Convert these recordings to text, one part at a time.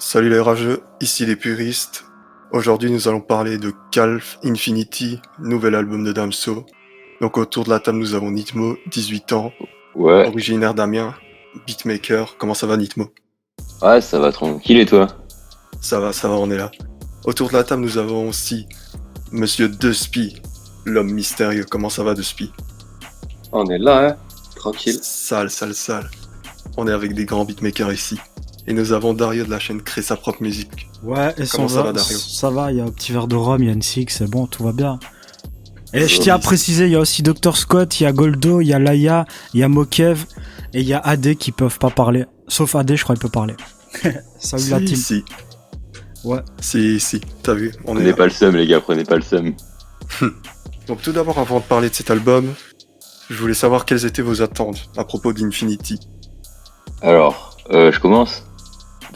Salut les rageux, ici les puristes. Aujourd'hui nous allons parler de Calf Infinity, nouvel album de Damso. Donc autour de la table nous avons Nitmo, 18 ans, Ouais, originaire d'Amiens, beatmaker. Comment ça va Nitmo? ouais, ça va tranquille et toi? Ça va, on est là. Autour de la table nous avons aussi Monsieur Despy, l'homme mystérieux. Comment ça va Despy? On est là, hein, tranquille. Sale. On est avec des grands beatmakers ici. Et nous avons Dario de la chaîne Crée sa propre musique. Ouais, et Comment ça va Dario? Ça va, il y a un petit verre de rhum, il y a une six, c'est bon, tout va bien. Et je tiens à préciser, il y a aussi Dr Scott, il y a Goldo, il y a Laia, il y a Mokev, et il y a AD qui peuvent pas parler. Sauf AD, je crois qu'il peut parler. Salut la team. Si. Ouais. Si, t'as vu, on est Prenez là. pas le seum les gars, prenez pas le seum. Donc tout d'abord, avant de parler de cet album, je voulais savoir quelles étaient vos attentes à propos d'Infinity. Alors, je commence?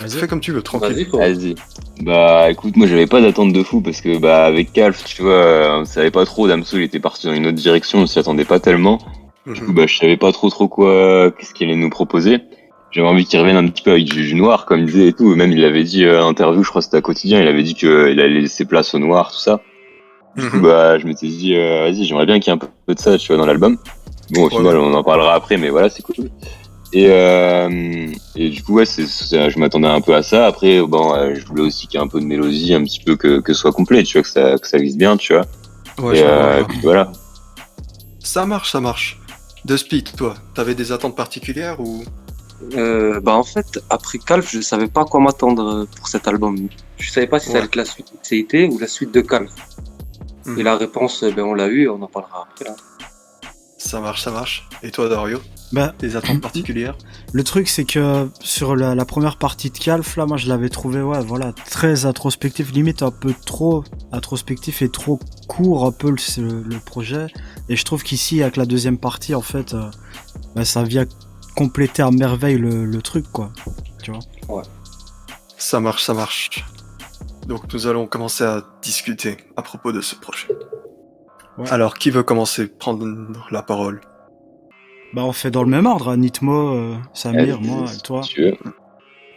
Fais comme tu veux, tranquille. Vas-y, quoi. Vas-y. Bah écoute, moi j'avais pas d'attente de fou parce que bah avec Calf, tu vois, on savait pas trop, Damso il était parti dans une autre direction, on s'y attendait pas tellement. Du coup bah je savais pas trop quoi, qu'est-ce qu'il allait nous proposer. J'avais envie qu'il revienne un petit peu avec du noir comme il disait et tout, même il l'avait dit en interview, je crois que c'était à Quotidien, il avait dit qu'il allait laisser place au noir, tout ça. Du coup bah je m'étais dit, vas-y j'aimerais bien qu'il y ait un peu de ça, tu vois, dans l'album. Bon au final on en parlera après, mais voilà c'est cool. Et du coup ouais je m'attendais un peu à ça. Après bon je voulais aussi qu'il y ait un peu de mélodie, un petit peu que ce soit complet, tu vois, que ça glisse bien, tu vois. Ouais, Et je vois. puis voilà. Ça marche. De Speed, toi, t'avais des attentes particulières ou... En fait, après Calf, je savais pas à quoi m'attendre pour cet album. Je savais pas si ça allait être la suite de CIT ou la suite de Calf. Et la réponse, on l'a eu, on en parlera après. Là. Ça marche. Et toi, Dario, Bah, des attentes particulières? le truc, c'est que sur la première partie de Calf, là, moi, je l'avais trouvé, ouais, voilà, très introspectif, limite un peu trop introspectif et trop court, un peu le projet. Et je trouve qu'ici, avec la deuxième partie, en fait, ça vient compléter à merveille le truc, quoi. Tu vois? Ça marche. Donc nous allons commencer à discuter à propos de ce projet. Ouais. Alors, qui veut commencer? Prendre la parole? Bah, on fait dans le même ordre, hein, Nitmo, Samir, moi et toi. Si tu veux.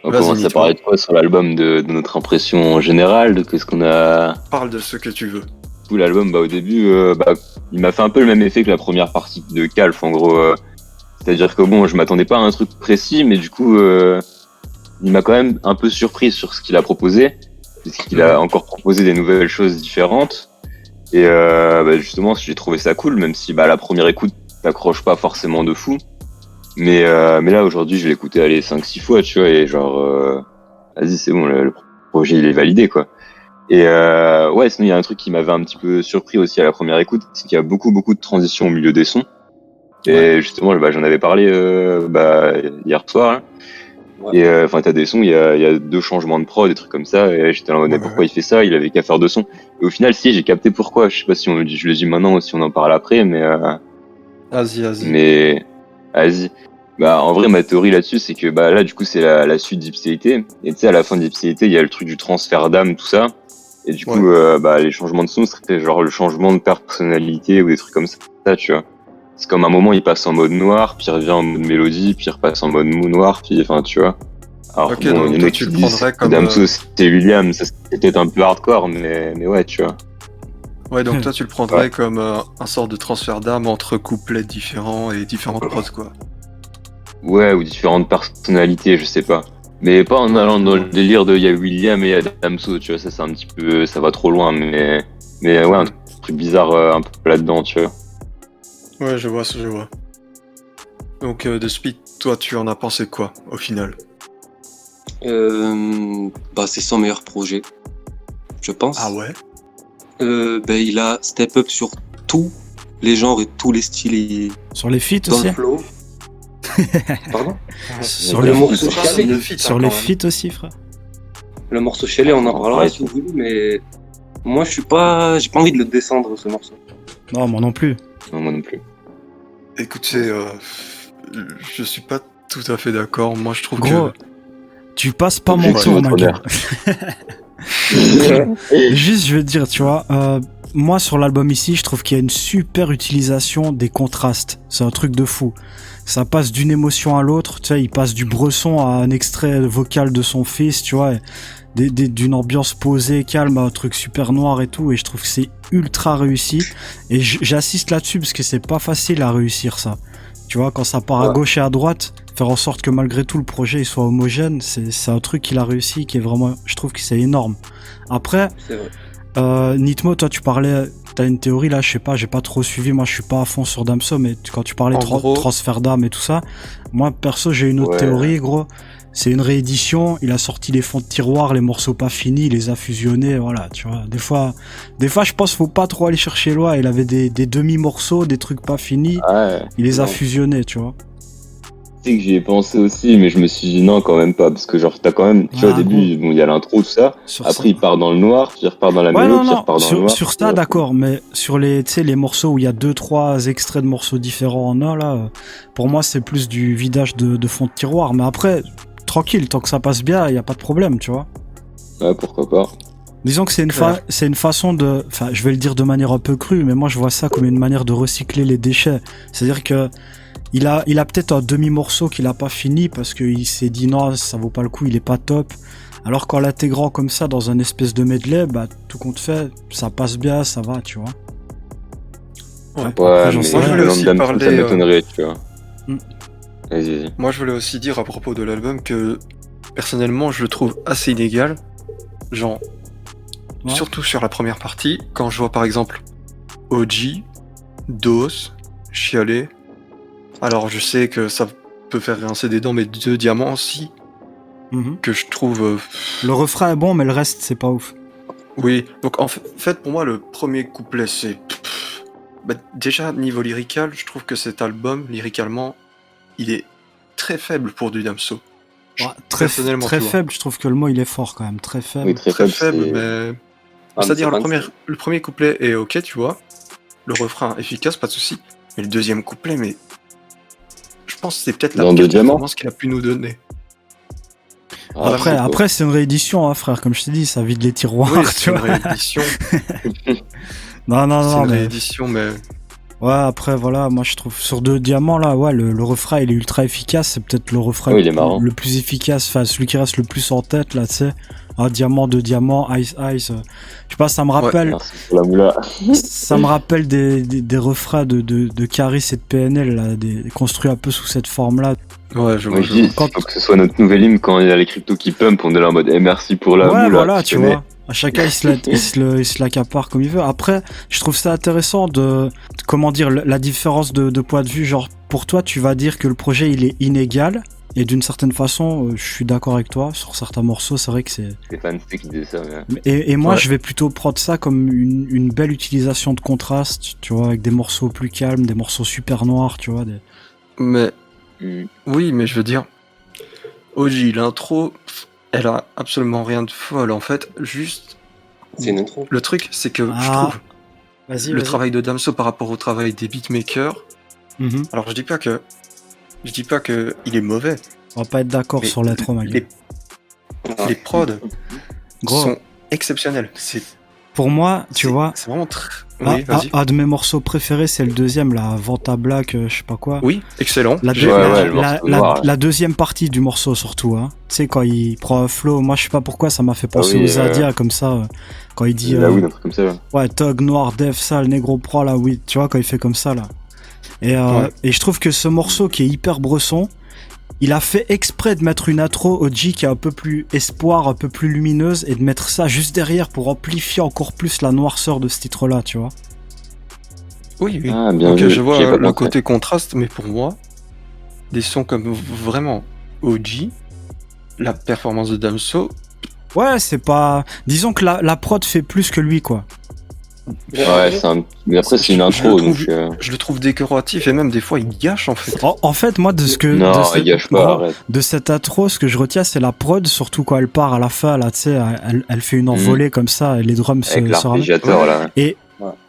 On Vas-y, commence à Nitmo. parler de quoi sur l'album, de notre impression générale, de qu'est-ce qu'on a. Parle de ce que tu veux. Tout l'album, bah au début, il m'a fait un peu le même effet que la première partie de Calf, en gros. C'est-à-dire que bon, je m'attendais pas à un truc précis, mais du coup, il m'a quand même un peu surpris sur ce qu'il a proposé, puisqu'il a encore proposé des nouvelles choses différentes. Et justement, j'ai trouvé ça cool, même si la première écoute t'accroche pas forcément de fou. Mais là, aujourd'hui, je l'ai écouté 5-6 fois, tu vois, et genre, vas-y, c'est bon, le projet, il est validé, quoi. Et sinon, il y a un truc qui m'avait un petit peu surpris aussi à la première écoute, c'est qu'il y a beaucoup de transitions au milieu des sons. Et justement, j'en avais parlé hier soir. Hein. Ouais. Et t'as des sons, il y a 2 changements de prod, des trucs comme ça. Et j'étais là, pourquoi il fait ça? Il avait qu'à faire 2 sons. Et au final, si, j'ai capté pourquoi. Je sais pas si je le dis maintenant ou si on en parle après, mais Vas-y. mais vas-y. En vrai, ma théorie là-dessus, c'est que là, du coup, c'est la suite d'Ipséité. Et tu sais, à la fin d'Ipséité, il y a le truc du transfert d'âme, tout ça. Et du coup, les changements de son seraient genre le changement de personnalité ou des trucs comme ça, tu vois. C'est comme un moment, il passe en mode noir, puis il revient en mode mélodie, puis il repasse en mode noir, puis enfin, tu vois. Alors, Ok, bon, donc il y en toi, a tu qui le disent prendrais que comme... Damso, c'était William, ça c'était peut-être un peu hardcore, mais ouais, tu vois. Ouais, donc toi, tu le prendrais comme un sort de transfert d'âme entre couplets différents et différentes prods, quoi. Ouais, ou différentes personnalités, je sais pas. Mais pas en allant dans le délire de y'a William et y'a Damso, tu vois, ça c'est un petit peu, ça va trop loin, mais ouais, un truc bizarre un peu là-dedans, tu vois. Ouais, je vois. Donc, de Speed, toi, tu en as pensé quoi, au final? C'est son meilleur projet, je pense. Ah ouais? Il a step up sur tous les genres et tous les styles et Sur les feats dans aussi? le flow. Pardon? Sur Le les morceau feats, Chalet. sur les feats aussi, frère. Le morceau Chalet, on en parlera Ouais. si vous voulez, mais moi j'ai pas envie de le descendre ce morceau. Non, moi non plus. Non, moi non plus. Écoutez, je suis pas tout à fait d'accord. Moi, je trouve Gros, que... tu passes pas mon Objection tour, ma votre gueule. Juste, je veux te dire, tu vois, moi sur l'album ici, je trouve qu'il y a une super utilisation des contrastes. C'est un truc de fou. Ça passe d'une émotion à l'autre, tu sais, il passe du Bresson à un extrait vocal de son fils, tu vois, d'une ambiance posée, calme à un truc super noir et tout, et je trouve que c'est ultra réussi. Et j'assiste là-dessus parce que c'est pas facile à réussir ça. Tu vois, quand ça part à gauche et à droite, faire en sorte que malgré tout le projet il soit homogène, c'est un truc qu'il a réussi, qui est vraiment, je trouve que c'est énorme. Après, Nitmo, toi tu parlais, t'as une théorie là, je sais pas, j'ai pas trop suivi, moi je suis pas à fond sur Damso, mais quand tu parlais transfert d'âme et tout ça, moi perso j'ai une autre théorie, gros. C'est une réédition, il a sorti les fonds de tiroir, les morceaux pas finis, il les a fusionnés, voilà, tu vois. Des fois je pense faut pas trop aller chercher loin, il avait des demi-morceaux, des trucs pas finis, il les a fusionnés, tu vois. Tu sais que j'y ai pensé aussi, mais je me suis dit non, quand même pas, parce que genre t'as quand même, tu vois, au début, bon, il y a l'intro, tout ça, après il part dans le noir, puis il repart dans la mélo, puis il repart dans le noir. Sur ça, d'accord, mais sur les, tu sais, les morceaux où il y a 2-3 extraits de morceaux différents en un, là, pour moi c'est plus du vidage de fond de tiroir, mais après, tranquille, tant que ça passe bien, il y a pas de problème, tu vois. Ouais, pourquoi pas. Disons que c'est une façon de, enfin, je vais le dire de manière un peu crue, mais moi je vois ça comme une manière de recycler les déchets. C'est-à-dire que il a peut-être un demi-morceau qu'il a pas fini parce qu'il s'est dit non, ça vaut pas le coup, il est pas top. Alors qu'en l'intégrant comme ça dans un espèce de medley, bah tout compte fait, ça passe bien, ça va, tu vois. Ouais, après, mais moi je voulais aussi parler. Ça m'étonnerait, tu vois. Vas-y. Moi je voulais aussi dire à propos de l'album que personnellement je le trouve assez inégal. Genre, surtout sur la première partie, quand je vois par exemple OG, DOS, Chialer. Alors je sais que ça peut faire rincer des dents, mais 2 diamants aussi, que je trouve... Le refrain est bon, mais le reste c'est pas ouf. Oui, donc en fait pour moi le premier couplet c'est... Bah, déjà niveau lyrical, je trouve que cet album, lyricalement, il est très faible pour du Damso. Très faible, je trouve que le mot il est fort quand même, très faible. Oui, très faible, mais... C'est-à-dire le premier couplet est ok, tu vois, le refrain efficace, pas de souci, mais le deuxième couplet, mais... Je pense que c'est peut-être la pire performance qu'il a pu nous donner. Après c'est une réédition, hein, frère, comme je t'ai dit, ça vide les tiroirs. Oui, c'est une réédition. non, c'est une réédition, mais... Ouais, après, voilà, moi je trouve sur 2 diamants, là, ouais, le refrain il est ultra efficace, c'est peut-être le refrain le plus efficace, enfin celui qui reste le plus en tête, là, tu sais. Un diamant, 2 diamants, ice, je sais pas, ça me rappelle... ça me rappelle des refrains de Caris et de PNL, là, construits un peu sous cette forme-là. Ouais, je dis, il faut que ce soit notre nouvelle hymne quand il y a les cryptos qui pump, on est là en mode merci pour la moula. Ouais, voilà, tu vois. À chacun, il se l'accapare comme il veut. Après, je trouve ça intéressant comment dire, la différence de point de vue. Genre, pour toi, tu vas dire que le projet, il est inégal. Et d'une certaine façon, je suis d'accord avec toi. Sur certains morceaux, c'est vrai que c'est... C'est fanfic qui disait ça, ouais. Et moi, je vais plutôt prendre ça comme une belle utilisation de contraste, tu vois, avec des morceaux plus calmes, des morceaux super noirs, tu vois. Mais... Oui, mais je veux dire... OG, l'intro... Elle a absolument rien de folle, en fait, juste... C'est une intro. Le truc, c'est que je trouve le travail de Damso par rapport au travail des beatmakers... Alors, je dis pas que il est mauvais. On va pas être d'accord sur l'intro, Maggie. Les prods sont exceptionnels. Pour moi, tu vois... C'est vraiment très... Un de mes morceaux préférés, c'est le deuxième, la Vanta Black, je sais pas quoi. Oui, excellent. La deuxième partie du morceau, surtout. Hein. Tu sais, quand il prend un flow, moi je sais pas pourquoi, ça m'a fait penser aux Zadia, comme ça. Quand il dit. Là, oui, un truc comme ça. Ouais, Thug, Noir, Def, Sale, Negro Pro, là, oui. Tu vois, quand il fait comme ça, là. Et je trouve que ce morceau qui est hyper Bresson, il a fait exprès de mettre une intro OG qui est un peu plus espoir, un peu plus lumineuse, et de mettre ça juste derrière pour amplifier encore plus la noirceur de ce titre-là, tu vois. Oui. Ah, bien donc vu. Je vois le côté contraste, mais pour moi, des sons comme vraiment OG, la performance de Damso... Ouais, c'est pas... Disons que la prod fait plus que lui, quoi. Ouais, mais après c'est une intro, je le trouve décoratif et même des fois il gâche en fait. En fait, moi il gâche pas, arrête. De cette intro, ce que je retiens, c'est la prod, surtout quand elle part à la fin, là, tu sais, elle fait une envolée comme ça, et les drums avec l'arpégiateur, là. Et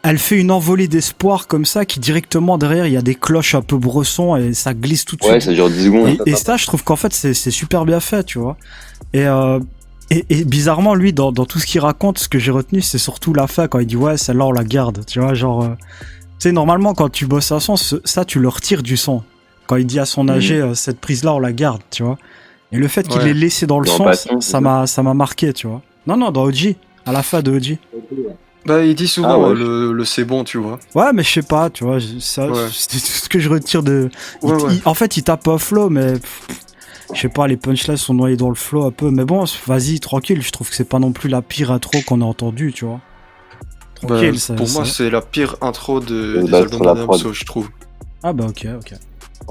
elle fait une envolée d'espoir comme ça, qui directement derrière, il y a des cloches un peu Bresson, et ça glisse tout de suite. Ouais, ça dure 10 secondes. Et ça, je trouve qu'en fait, c'est super bien fait, tu vois. Et Et bizarrement, lui, dans tout ce qu'il raconte, ce que j'ai retenu, c'est surtout la fin, quand il dit ouais, celle-là, on la garde. Tu vois, genre. Tu sais, normalement, quand tu bosses un son, ça, tu le retires du son. Quand il dit à son AG, cette prise-là, on la garde, tu vois. Et le fait qu'il l'ait laissé dans le Dans son, Passion, ça m'a marqué, tu vois. Non, dans OG. À la fin de OG. Bah, il dit souvent Ah ouais. le c'est bon, tu vois. Ouais, mais je sais pas, tu vois. Ça, Ouais. c'est tout ce que je retire de. Ouais. En fait, il tape un flow, mais. Je sais pas, les punchlines sont noyés dans le flow un peu. Mais bon, vas-y, tranquille. Je trouve que c'est pas non plus la pire intro qu'on a entendue, tu vois. Bah, Tranquille, ça. pour moi, ça- c'est la pire intro des Bah, albums sur la d'Adamso, prod. je trouve. Ah bah ok.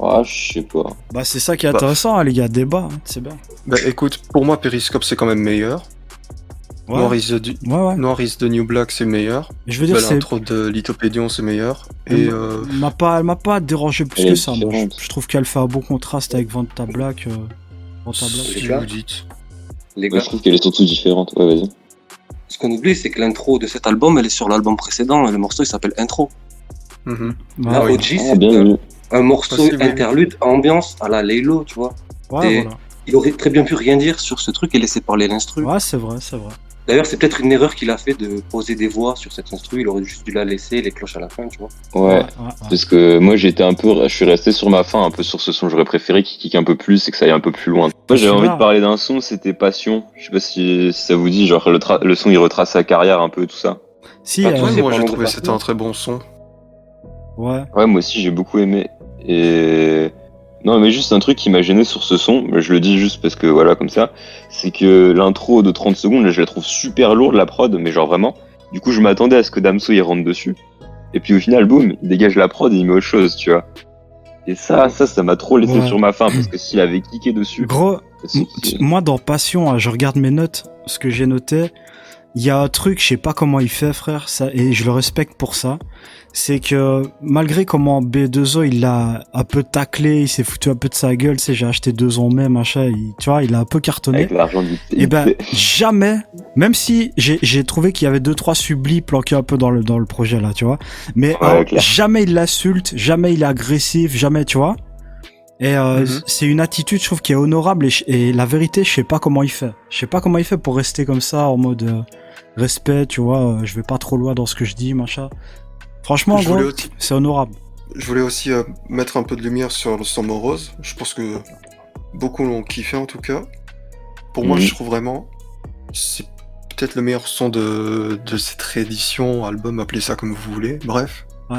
Ah, je sais pas. Bah c'est ça qui est Bah. intéressant, hein, les gars. Débat, hein, c'est bien. Bah, écoute, pour moi, Periscope, c'est quand même meilleur. Ouais. Noir is the New Black, c'est meilleur. Je veux dire, Bah, c'est. l'intro de Lithopédion, c'est meilleur. Et Elle m'a pas dérangé plus Elle que est ça. Moi. différente. Je trouve qu'elle fait un bon contraste avec Vanta Black. Vanta Black. si Les gars. vous dites. Les Moi, gars, je trouve qu'elle est surtout différente. Ouais, vas-y. ce qu'on oublie, c'est que l'intro de cet album, elle est sur l'album précédent, et le morceau, il s'appelle Intro. Mhm. Ouais, Là, oui. OG, Ah, c'est bien vu. un morceau Possible, oui. interlude, ambiance à la Laylo, tu vois. ouais, et- voilà. Il aurait très bien pu rien dire sur ce truc et laisser parler l'instru. Ouais, c'est vrai. D'ailleurs, c'est peut-être une erreur qu'il a fait de poser des voix sur cette instru. Il aurait juste dû la laisser, les cloches à la fin, tu vois. Ouais. Parce que moi, je suis resté sur ma fin, un peu sur ce son. J'aurais préféré qu'il kick un peu plus et que ça aille un peu plus loin. Moi, j'avais envie de parler d'un son, c'était Passion. Je sais pas si ça vous dit, genre le son, il retrace sa carrière un peu, tout ça. Si, Ah, Ouais, c'est moi, pas j'ai long trouvé de que c'était parler. un très bon son. ouais. Ouais, moi aussi, j'ai beaucoup aimé. Et non, mais juste un truc qui m'a gêné sur ce son, je le dis juste parce que voilà, comme ça, c'est que l'intro de 30 secondes, je la trouve super lourde, la prod, mais genre vraiment. Du coup, je m'attendais à ce que Damso y rentre dessus. Et puis au final, boum, il dégage la prod et il met autre chose, tu vois. Et ça m'a trop laissé Ouais. sur ma faim, parce que s'il avait kické dessus. Gros, c'est- moi dans Passion, hein, je regarde mes notes, ce que j'ai noté. Il y a un truc, je sais pas comment il fait, frère, ça, et je le respecte pour ça. C'est que malgré comment B2O il l'a un peu taclé, il s'est foutu un peu de sa gueule, tu sais, j'ai acheté 2 ans mai, machin, tu vois, il a un peu cartonné. Avec l'argent du Et ben jamais, même si j'ai trouvé qu'il y avait 2-3 sublis planqués un peu dans le projet là, tu vois. Mais Ouais, clair. jamais il l'insulte, jamais il est agressif, jamais, tu vois. Et c'est une attitude, je trouve, qui est honorable. Et la vérité, je sais pas comment il fait. Je sais pas comment il fait pour rester comme ça, en mode respect, tu vois. Je vais pas trop loin dans ce que je dis, machin. Franchement, Je gros, voulais aussi- c'est honorable. Je voulais aussi mettre un peu de lumière sur le son Morose. Je pense que beaucoup l'ont kiffé en tout cas. Pour moi, Mhm. je trouve vraiment c'est peut-être le meilleur son de cette réédition, album, appelez ça comme vous voulez. Bref. Ouais.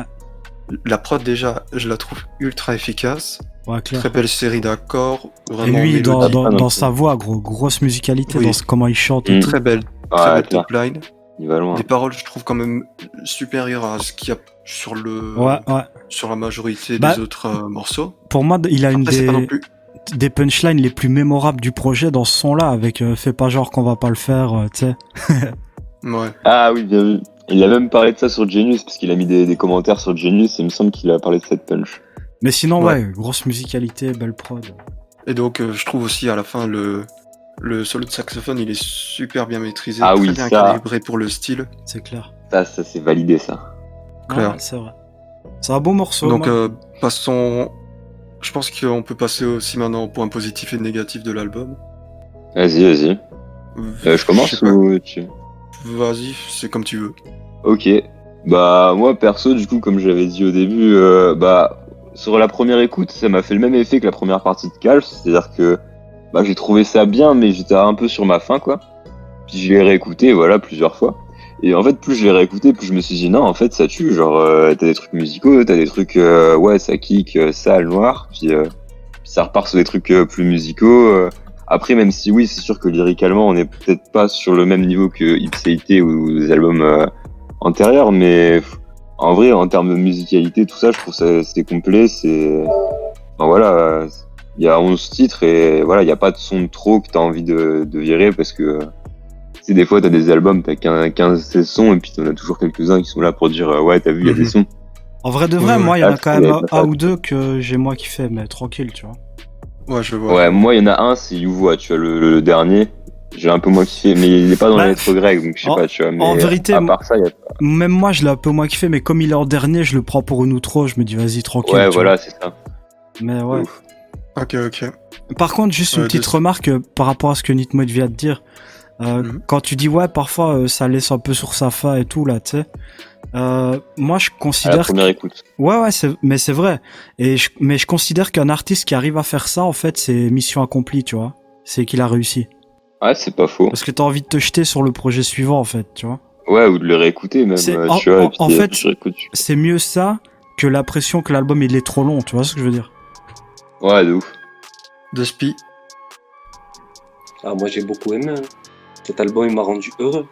La prod déjà, je la trouve ultra efficace. Ouais, clair. Très belle série d'accords. Et Vraiment lui, dans, mélodique. dans, Ah, non, dans c'est- sa voix, gros, grosse musicalité, Oui. dans comment il chante et Mhm. tout. Très belle Ah, clair. top line. Il va loin. Des paroles, je trouve quand même supérieures à ce qu'il y a sur Ouais. sur la majorité Bah, des autres morceaux. Pour moi, il a une Après, c'est pas non plus. des punchlines les plus mémorables du projet dans ce son-là, avec fais pas genre qu'on va pas le faire, tu sais. Ouais. Ah oui, bien vu. Il a même parlé de ça sur Genius, parce qu'il a mis des commentaires sur Genius, et il me semble qu'il a parlé de cette punch. Mais sinon, Ouais. ouais, grosse musicalité, belle prod. Et donc, je trouve aussi à la fin le solo de saxophone, il est super bien maîtrisé, Ah très oui, bien ça. calibré pour le style. C'est clair. Ça c'est validé, ça. Clair. Ouais, c'est vrai. C'est un beau morceau. Donc, moi. passons. Je pense qu'on peut passer aussi maintenant au point positif et négatif de l'album. Vas-y. Je commence sais pas. ou tu... Vas-y, c'est comme tu veux. Ok. Bah, moi, perso, du coup, comme j'avais dit au début, bah, sur la première écoute, ça m'a fait le même effet que la première partie de Calf, c'est-à-dire que, bah, j'ai trouvé ça bien, mais j'étais un peu sur ma faim, quoi. Puis je l'ai réécouté, voilà, plusieurs fois. Et en fait, plus je l'ai réécouté, plus je me suis dit, non, en fait, ça tue, genre, t'as des trucs musicaux, t'as des trucs, ouais, ça kick, sale, noir, puis ça repart sur des trucs plus musicaux. Après, même si oui, c'est sûr que lyricalement, on n'est peut-être pas sur le même niveau que Ipséité ou des albums antérieurs, mais en vrai, en termes de musicalité, tout ça, je trouve ça c'est complet, c'est... Enfin, voilà, il y a 11 titres et voilà, il n'y a pas de son de trop que t'as envie de virer parce que... Tu sais, des fois, t'as des albums, t'as 15-16 sons et puis t'en as toujours quelques-uns qui sont là pour dire ouais, t'as vu, il y a des sons. En vrai de vrai, ouais, moi, il y en a quand même ouais, un ou deux que j'ai moi kiffé, mais tranquille, tu vois. Ouais, je vois. Ouais, moi, il y en a un, c'est Youvois, tu vois, le dernier. J'ai un peu moins kiffé, mais il est pas dans Bah, les lettres grecques, donc je sais en- pas, tu vois. Mais en vérité, à part ça, il y a... Même moi, je l'ai un peu moins kiffé, mais comme il est en dernier, je le prends pour une outro, je me dis vas-y, tranquille. Ouais, tu voilà, c'est ça. vois. Mais ouais. Ouf. Ok. Par contre, juste une Ouais, petite remarque par rapport à ce que Nitmod vient de dire. Quand tu dis ouais, parfois ça laisse un peu sur sa faim et tout là, tu sais. Moi je À la considère première écoute. ouais, mais c'est vrai. Mais je considère qu'un artiste qui arrive à faire ça, en fait, c'est mission accomplie, tu vois. C'est qu'il a réussi. Ouais, c'est pas faux. Parce que t'as envie de te jeter sur le projet suivant, en fait, tu vois. Ouais, ou de le réécouter même, C'est- tu vois, et puis en fait, tu réécoutes. c'est mieux ça que la pression que l'album il est trop long, tu vois ce que je veux dire. Ouais, de ouf. De Spi. Ah, moi j'ai beaucoup aimé. Hein. Cet album il m'a rendu heureux.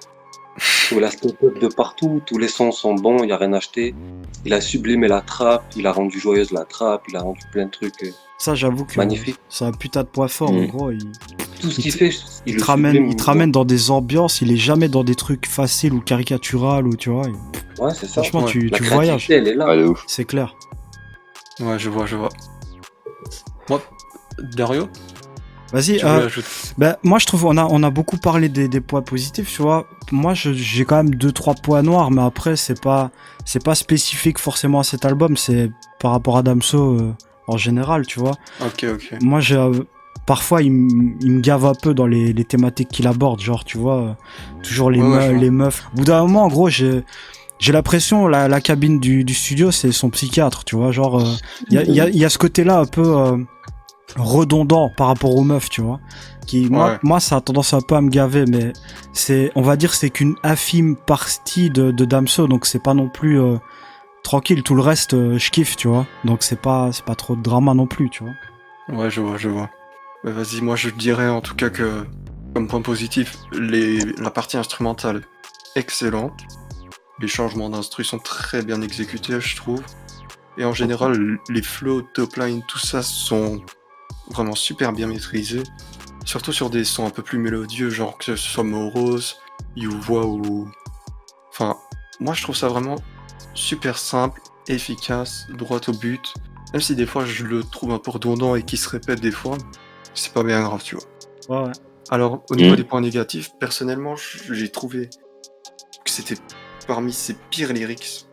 Où la step-up de partout, tous les sons sont bons, il n'y a rien à acheter. Il a sublimé la trappe, il a rendu joyeuse la trappe, il a rendu plein de trucs Ça, j'avoue que magnifiques. c'est un putain de point fort, en gros. Tout ce qu'il fait, Il le te ramène, sublime. il te ramène dans des ambiances, il est jamais dans des trucs faciles ou caricaturales, ou tu vois. Ouais, c'est ça. Franchement, Ouais. tu La voyages, créativité, elle est là. Ouais, de ouf. c'est clair. Ouais, je vois. Moi, Dario, Vas-y, tu voulais ajouter... moi je trouve on a beaucoup parlé des points positifs, tu vois. Moi j'ai quand même 2-3 points noirs, mais après c'est pas spécifique forcément à cet album, c'est par rapport à Damso en général, tu vois. Ok. Moi parfois il me gave un peu dans les thématiques qu'il aborde, genre tu vois, toujours Ouais, je vois. les meufs. Au bout d'un moment, en gros, j'ai l'impression la cabine du studio c'est son psychiatre, tu vois, genre il y a ce côté-là un peu redondant par rapport aux meufs, tu vois, qui moi ça a tendance un peu à me gaver, mais on va dire c'est qu'une infime partie de Damso, donc c'est pas non plus tranquille, tout le reste je kiffe, tu vois, donc c'est pas trop de drama non plus, tu vois. Ouais, je vois. Bah, vas-y, moi je dirais en tout cas que, comme point positif, la partie instrumentale, excellente. Les changements d'instru sont très bien exécutés, je trouve. Et en général, les flows, top line, tout ça sont vraiment super bien maîtrisés. Surtout sur des sons un peu plus mélodieux, genre que ce soit Morose, YouVois ou... Enfin, moi je trouve ça vraiment super simple, efficace, droit au but. Même si des fois je le trouve un peu redondant et qu'il se répète des fois, c'est pas bien grave, tu vois. Ouais. Alors, au niveau des points négatifs, personnellement, j'ai trouvé que c'était parmi ses pires lyrics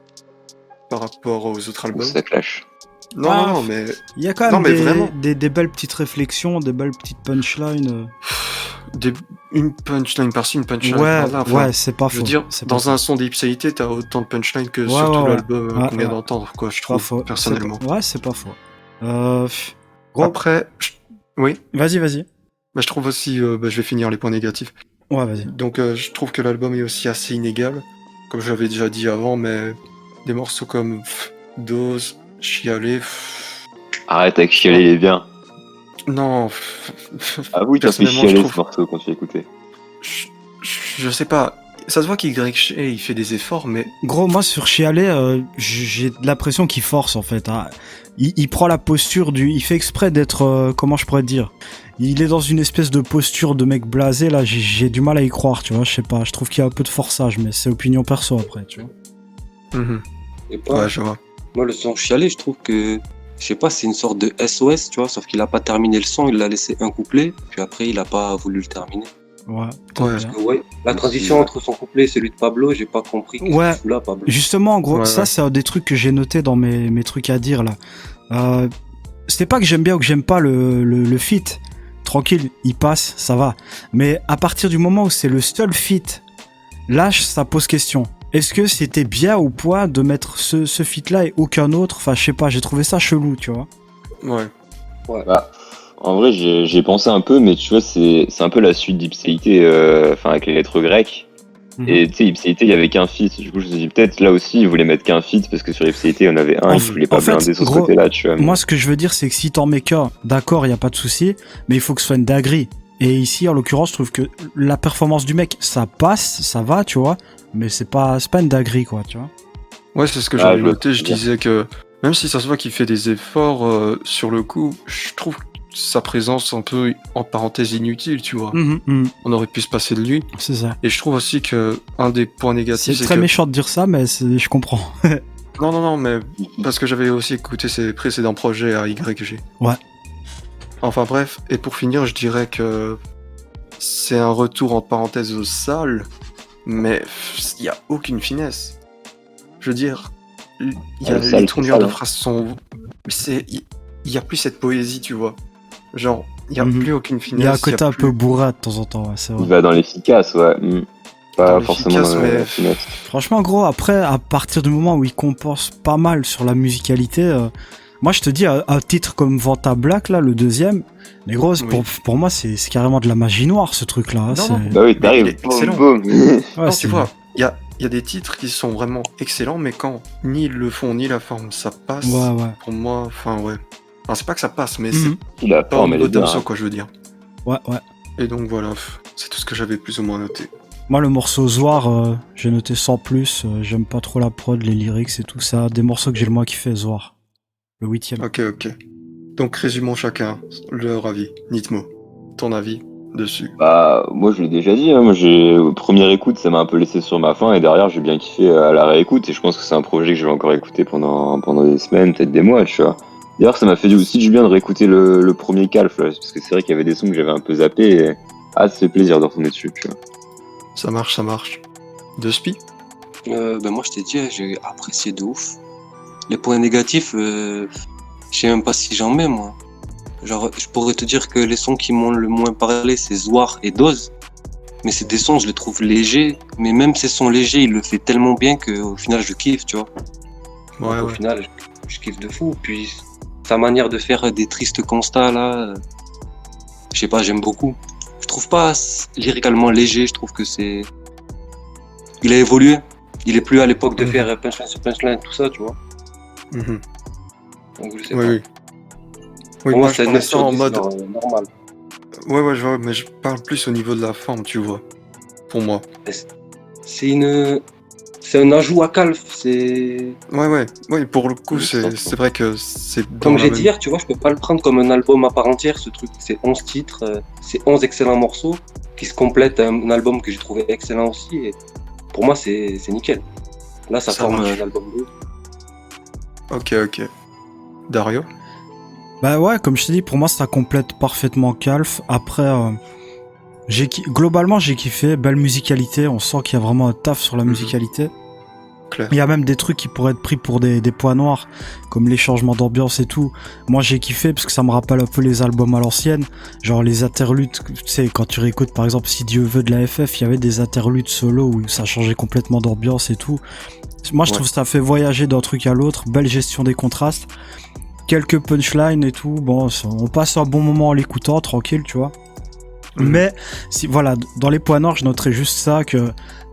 par rapport aux autres albums. Ça clash. Non, mais... Il y a quand Non, même mais vraiment. des belles petites réflexions, des belles petites punchlines. Une punchline par-ci, une punchline Ouais, par-là. Enfin, c'est pas je faux. veux dire, c'est pas dans faux. un son d'Ipséité, t'as autant de punchlines que Ouais, sur tout ouais, l'album ouais. qu'on vient Ouais. d'entendre, quoi, je Pas trouve, faux. personnellement. C'est pas faux. Gros, Après, oui, vas-y. bah, je trouve aussi, je vais finir les points négatifs. Ouais, vas-y. Donc, je trouve que l'album est aussi assez inégal, comme j'avais déjà dit avant, mais des morceaux comme Dose, Chialer... Arrête avec chialer, il est bien. Non, Ah oui, t'as fait personnellement, je chialer trouve... ce morceau quand tu l'écoutais. Je sais pas, ça se voit qu'YG, il fait des efforts, mais... Gros, moi sur Chialer, j'ai l'impression qu'il force en fait. Hein. Il prend la posture il fait exprès d'être, comment je pourrais te dire. Il est dans une espèce de posture de mec blasé là. J'ai du mal à y croire, tu vois. Je sais pas. Je trouve qu'il y a un peu de forçage, mais c'est opinion perso après, tu vois. Et pas... Ouais, je vois. Moi, le son chialé, je trouve que, je sais pas, c'est une sorte de SOS, tu vois, sauf qu'il a pas terminé le son, il l'a laissé un couplet, puis après, il a pas voulu le terminer. Ouais. Ouais. bien. Ouais, la transition entre son couplet et celui de Pablo, j'ai pas compris. Qu'est-ce Ouais. qu'il fout là, Pablo. Justement, en gros, Ouais, ça ouais. c'est un des trucs que j'ai noté dans mes trucs à dire là. C'est pas que j'aime bien ou que j'aime pas le feat. Tranquille, il passe, ça va. Mais à partir du moment où c'est le seul feat, là ça pose question. Est-ce que c'était bien ou pas de mettre ce feat là et aucun autre? Enfin, je sais pas, j'ai trouvé ça chelou, tu vois. Ouais. Bah, en vrai, j'ai pensé un peu, mais tu vois, c'est un peu la suite d'Ipséité, enfin avec les lettres grecques. Et tu sais, Ipséité, il y avait qu'un feat. Du coup, je me suis dit, peut-être là aussi, ils voulaient mettre qu'un feat parce que sur Ipséité, on avait un, ils voulaient pas blinder sur ce gros, côté-là, tu vois. Moi, ce que je veux dire, c'est que si t'en mets qu'un, d'accord, y a pas de souci, mais il faut que ce soit une dinguerie. Et ici, en l'occurrence, je trouve que la performance du mec, ça passe, ça va, tu vois, mais c'est pas une dinguerie, quoi, tu vois. Ouais, c'est ce que Ah, j'avais je vois noté. Je ce que tu veux disais que même si ça se voit qu'il fait des efforts sur le coup, je trouve sa présence un peu en parenthèse inutile, tu vois. On aurait pu se passer de lui. C'est ça. Et je trouve aussi que un des points négatifs, C'est c'est très que... méchant de dire ça, mais je comprends. Non, mais parce que j'avais aussi écouté ses précédents projets à YG. Ouais. Enfin bref, et pour finir, je dirais que c'est un retour en parenthèse aux salles, mais il n'y a aucune finesse. Je veux dire, les tournures de phrases sont... Il n'y a plus cette poésie, tu vois. Genre, Il n'y a Mhm. plus aucune Il y a un finesse. côté un peu bourrin de temps en temps, ouais, c'est Il vrai. va dans l'efficace, ouais. Pas Dans forcément l'efficace, dans mais- la finesse. Franchement, gros, après, à partir du moment où il compense pas mal sur la musicalité, moi je te dis, un titre comme Vanta Black, là, le deuxième, mais gros, Oui. pour moi, c'est carrément de la magie noire, ce truc-là. Hein, Non, c'est- non. Bah oui, Mais il t'arrives, est boum, excellent. boum. ouais, Non, c'est- tu vois, il y a des titres qui sont vraiment excellents, mais quand ni le fond ni la forme ça passe, Ouais, ouais. pour moi, enfin ouais. Enfin, c'est pas que ça passe, mais Mhm. La c'est pas au forme, elle niveau est bien. d'Amso, hein. quoi, je veux dire. Ouais, ouais. Et donc voilà, c'est tout ce que j'avais plus ou moins noté. Moi, le morceau Zoar, j'ai noté 100 plus. J'aime pas trop la prod, les lyrics et tout ça. Des morceaux que j'ai le moins kiffé, Zoar. Le 8ème. Ok. Donc résumons chacun leur avis. Nitmo, ton avis dessus. Bah, moi, je l'ai déjà dit, hein. Moi, première écoute, ça m'a un peu laissé sur ma faim, et derrière, j'ai bien kiffé à la réécoute, et je pense que c'est un projet que je vais encore écouter pendant des semaines, peut-être des mois, tu vois. D'ailleurs, ça m'a fait aussi du bien de réécouter le premier Calf, là, parce que c'est vrai qu'il y avait des sons que j'avais un peu zappés, et ça fait plaisir de retourner dessus, tu vois. Ça marche. De Spi? Ben moi, je t'ai dit, j'ai apprécié de ouf. Les points négatifs, je sais même pas si j'en mets, moi. Genre, je pourrais te dire que les sons qui m'ont le moins parlé, c'est Zoar et Dose. Mais c'est des sons, je les trouve légers. Mais même ces sons légers, il le fait tellement bien qu'au final, je kiffe, tu vois. Ouais, Au ouais. final, je kiffe de fou. Puis, sa manière de faire des tristes constats, là, je sais pas, j'aime beaucoup. Je trouve pas lyricalement léger, je trouve que c'est... Il a évolué. Il est plus à l'époque de Mhm. faire punchline sur punchline, tout ça, tu vois. Mhm. Donc, je sais Oui, pas. oui. Oui, Pour moi moi, je c'est parlais 9 ça sur en 10, mode. genre, normal. Ouais, je vois, mais je parle plus au niveau de la forme, tu vois. Pour moi. C'est un ajout à Calf. C'est Ouais, pour le coup, Oui, c'est ça. c'est vrai que c'est dans comme la j'ai même. dit hier, tu vois, je peux pas le prendre comme un album à part entière. Ce truc, c'est 11 titres, c'est 11 excellents morceaux qui se complètent à un album que j'ai trouvé excellent aussi. Et pour moi, c'est nickel. Là, ça Ça forme marche. un album de... Ok. Dario? Bah ouais, comme je t'ai dit, pour moi, ça complète parfaitement Calf. Après, globalement, j'ai kiffé. Belle musicalité. On sent qu'il y a vraiment un taf sur la Mhm. musicalité. Claire. Il y a même des trucs qui pourraient être pris pour des points noirs, comme les changements d'ambiance et tout. Moi, j'ai kiffé parce que ça me rappelle un peu les albums à l'ancienne. Genre les interludes, tu sais, quand tu réécoutes par exemple Si Dieu veut de la FF, il y avait des interludes solo où ça changeait complètement d'ambiance et tout. Moi, je Ouais. trouve que ça fait voyager d'un truc à l'autre. Belle gestion des contrastes. Quelques punchlines et tout. Bon, on passe un bon moment en l'écoutant, tranquille, tu vois. Mhm. Mais si voilà, dans les points noirs, je noterais juste ça que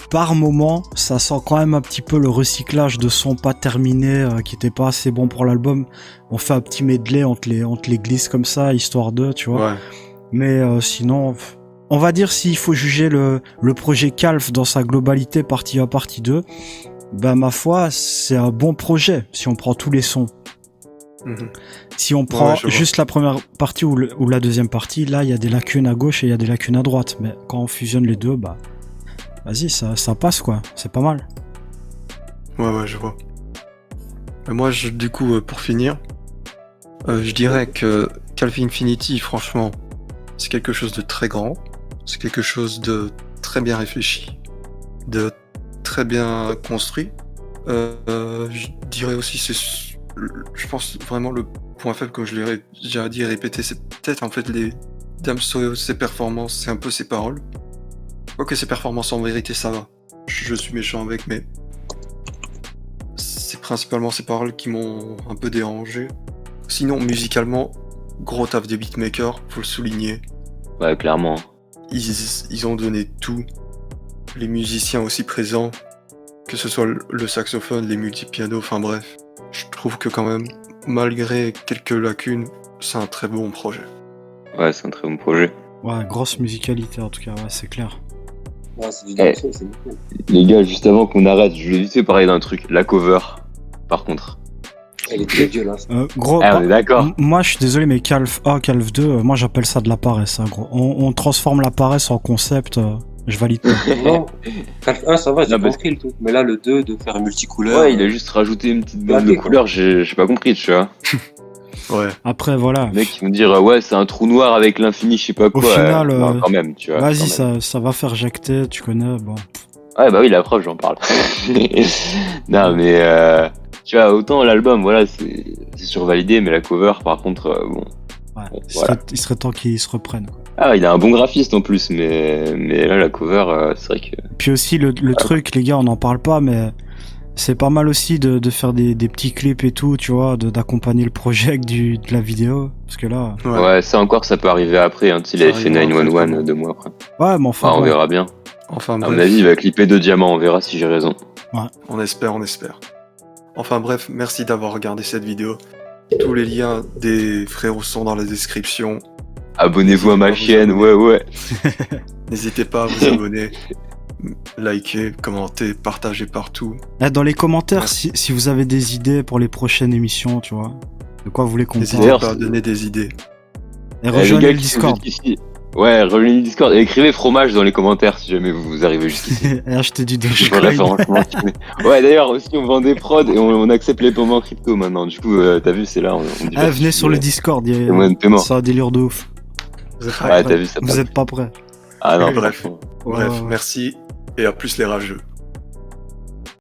par moment, ça sent quand même un petit peu le recyclage de sons pas terminés qui étaient pas assez bons pour l'album. On fait un petit medley, on te les glisse comme ça, histoire de, tu vois. Ouais. Mais sinon, on va dire s'il faut juger le projet Calf dans sa globalité, partie 1, partie 2, bah ma foi, c'est un bon projet si on prend tous les sons. Mhm. Si on prend je vois. juste la première partie ou la deuxième partie, là, il y a des lacunes à gauche et il y a des lacunes à droite. Mais quand on fusionne les deux, bah, vas-y, ça passe, quoi. C'est pas mal. Ouais, je vois. Et moi, du coup, pour finir, je dirais que Calvin Infinity, franchement, c'est quelque chose de très grand. C'est quelque chose de très bien réfléchi, de très bien construit. Je dirais aussi, je pense vraiment le point faible, comme je l'ai déjà dit et répété, c'est peut-être en fait les Damso, ses performances, c'est un peu ses paroles. Quoique ses performances en vérité ça va. Je suis méchant avec, mais c'est principalement ses paroles qui m'ont un peu dérangé. Sinon, musicalement, gros taf des beatmakers, faut le souligner. Ouais, clairement. Ils ont donné tout. Les musiciens aussi présents, que ce soit le saxophone, les multipianos, enfin bref. Je trouve que quand même, malgré quelques lacunes, c'est un très bon projet. Ouais, c'est un très bon projet. Ouais, grosse musicalité en tout cas, ouais, c'est clair. Ouais, c'est du Eh. Damso, c'est nickel. Les gars, juste avant qu'on arrête, je vais vite fait parler d'un truc. La cover, par contre. Elle est dégueulasse. Gros, Ah, on est d'accord. moi je suis désolé, mais Calf 1, Calf 2, moi j'appelle ça de la paresse, hein, gros. On transforme la paresse en concept, je valide pas. Non, Calf 1, ça va, j'ai Non, parce- compris le truc. Mais là, le 2, de faire multicouleur. Ouais, il a juste rajouté une petite bande de Blagué, quoi. couleurs, j'ai pas compris, tu vois. Ouais. Après, voilà. Les mecs, ils vont dire, ouais, c'est un trou noir avec l'infini, je sais pas quoi. final, non, quand même, tu vois. Vas-y, quand même. ça va faire jacter, tu connais, bon. Ouais, bah oui, la preuve, j'en parle. Non, mais tu vois, autant l'album, voilà, c'est survalidé, mais la cover, par contre, bon, Ouais, Voilà. il serait temps qu'ils se reprennent. Quoi. Ah, il a un bon graphiste en plus, mais là, la cover, c'est vrai que... Puis aussi, le truc, les gars, on n'en parle pas, mais c'est pas mal aussi de faire des petits clips et tout, tu vois, d'accompagner le projet avec de la vidéo. Parce que là. Ouais, ça encore, ça peut arriver après. Hein. Il avait fait arrivera après, 911 clairement. 2 mois après. Ouais, mais enfin. Enfin, on ouais. verra bien. Enfin À mon bref, avis, il va clipper 2 diamants, on verra si j'ai raison. on espère. Enfin bref, merci d'avoir regardé cette vidéo. Tous les liens des frérots sont dans la description. Abonnez-vous à ma Vous chaîne, abonner. ouais. N'hésitez pas à vous abonner, liker, commenter, partager partout. Dans les commentaires, si vous avez des idées pour les prochaines émissions, tu vois, de quoi vous voulez qu'on N'hésitez parle. D'ailleurs, pas à donner des idées. Et Les rejoignez gars le qui sont Discord. jusqu'ici. Ouais, rejoignez le Discord et écrivez fromage dans les commentaires si jamais vous arrivez jusqu'ici. Et acheter du Voilà, Dogecoin. franchement, ouais, d'ailleurs, aussi, on vend des prods et on accepte les paiements crypto maintenant. Du coup, t'as vu, c'est là, on Ah, diversifie venez sur le les Discord, moyens de paiement. c'est un délire de ouf. Vous êtes Ouais, prêts? t'as vu, ça Vous passe. êtes pas prêts. Ah non, Bref. franchement. Bref, Ouais. merci et à plus les rageux.